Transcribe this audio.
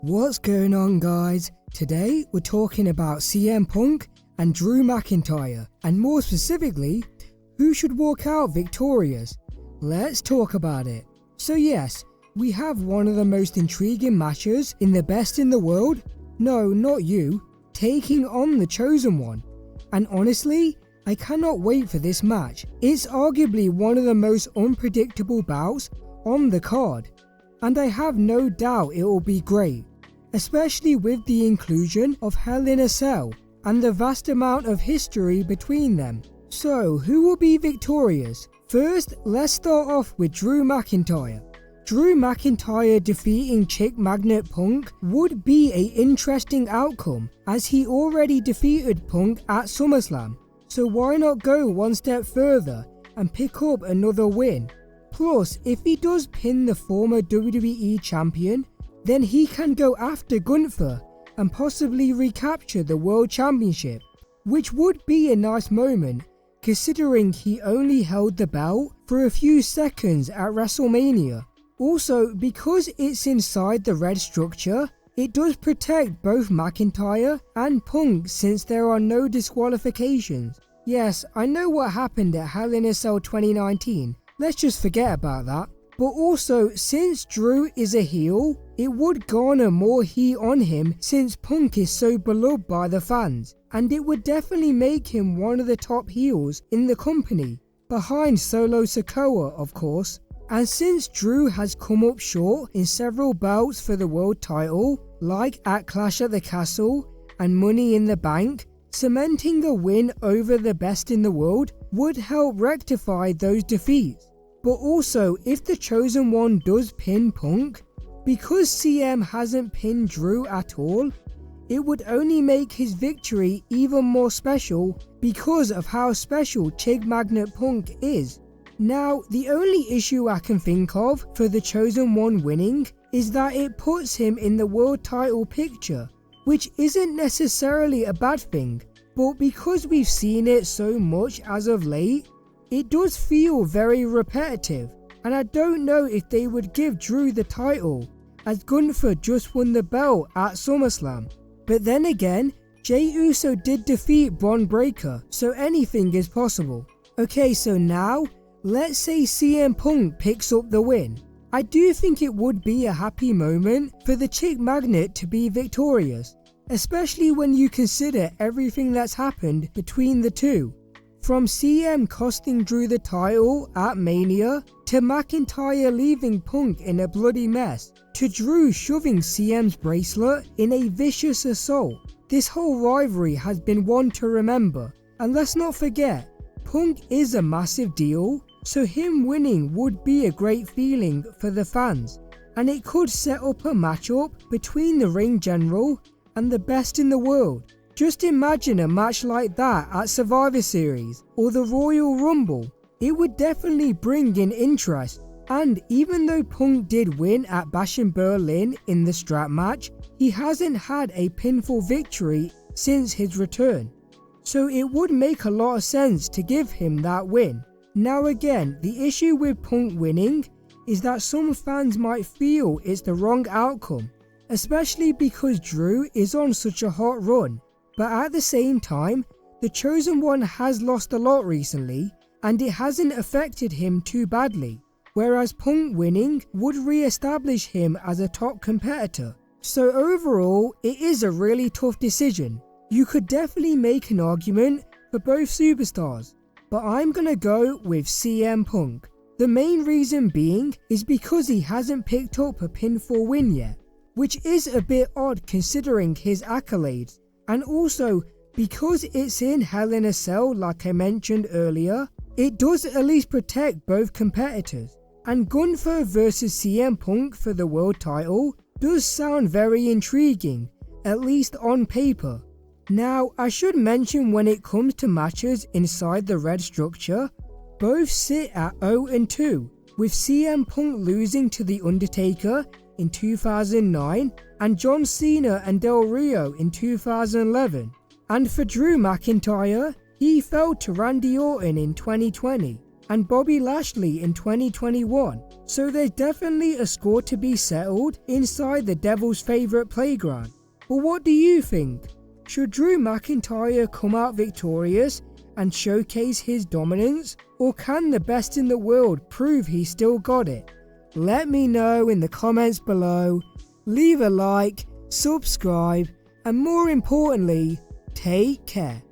What's going on, guys? Today we're talking about CM Punk and Drew McIntyre, and more specifically, who should walk out victorious. Let's talk about it. So yes, we have one of the most intriguing matches in the best in the world. No, not you, taking on the Chosen One. And honestly, I cannot wait for this match. It's arguably one of the most unpredictable bouts on the card, and I have no doubt it will be great, especially with the inclusion of Hell in a Cell and the vast amount of history between them. So who will be victorious? First, let's start off with Drew McIntyre. Drew McIntyre defeating Chick Magnet Punk would be an interesting outcome, as he already defeated Punk at SummerSlam. So why not go one step further and pick up another win? Plus, if he does pin the former WWE champion, then he can go after Gunther and possibly recapture the World Championship, which would be a nice moment considering he only held the belt for a few seconds at WrestleMania. Also, because it's inside the red structure, it does protect both McIntyre and Punk since there are no disqualifications. Yes, I know what happened at Hell in a Cell 2019, let's just forget about that. But also, since Drew is a heel, it would garner more heat on him since Punk is so beloved by the fans, and it would definitely make him one of the top heels in the company, behind Solo Sikoa of course. And since Drew has come up short in several bouts for the world title, like at Clash at the Castle and Money in the Bank, cementing a win over the best in the world would help rectify those defeats. But also, if the Chosen One does pin Punk, because CM hasn't pinned Drew at all, it would only make his victory even more special because of how special Chick Magnet Punk is. Now, the only issue I can think of for the Chosen One winning is that it puts him in the world title picture, which isn't necessarily a bad thing, but because we've seen it so much as of late, it does feel very repetitive, and I don't know if they would give Drew the title, as Gunther just won the belt at SummerSlam. But then again, Jey Uso did defeat Bron Breakker, so anything is possible. Okay, so now, let's say CM Punk picks up the win. I do think it would be a happy moment for the Chick Magnet to be victorious, especially when you consider everything that's happened between the two. From CM costing Drew the title at Mania, to McIntyre leaving Punk in a bloody mess, to Drew shoving CM's bracelet in a vicious assault. This whole rivalry has been one to remember, and let's not forget, Punk is a massive deal, so him winning would be a great feeling for the fans, and it could set up a matchup between the Ring General and the best in the world. Just imagine a match like that at Survivor Series or the Royal Rumble. It would definitely bring in interest, and even though Punk did win at Bash in Berlin in the strap match, he hasn't had a pinfall victory since his return. So it would make a lot of sense to give him that win. Now again, the issue with Punk winning is that some fans might feel it's the wrong outcome, especially because Drew is on such a hot run. But at the same time, the Chosen One has lost a lot recently, and it hasn't affected him too badly, whereas Punk winning would re-establish him as a top competitor. So overall, it is a really tough decision. You could definitely make an argument for both superstars, but I'm gonna go with CM Punk. The main reason being is because he hasn't picked up a pinfall win yet, which is a bit odd considering his accolades. And also, because it's in Hell in a Cell like I mentioned earlier, it does at least protect both competitors. And Gunther versus CM Punk for the world title does sound very intriguing, at least on paper. Now, I should mention when it comes to matches inside the red structure, both sit at 0-2, with CM Punk losing to The Undertaker in 2009 and John Cena and Del Rio in 2011. And for Drew McIntyre, he fell to Randy Orton in 2020. and Bobby Lashley in 2021, so there's definitely a score to be settled inside the Devil's favourite playground. But what do you think? Should Drew McIntyre come out victorious and showcase his dominance, or can the best in the world prove he still got it? Let me know in the comments below, leave a like, subscribe, and more importantly, take care.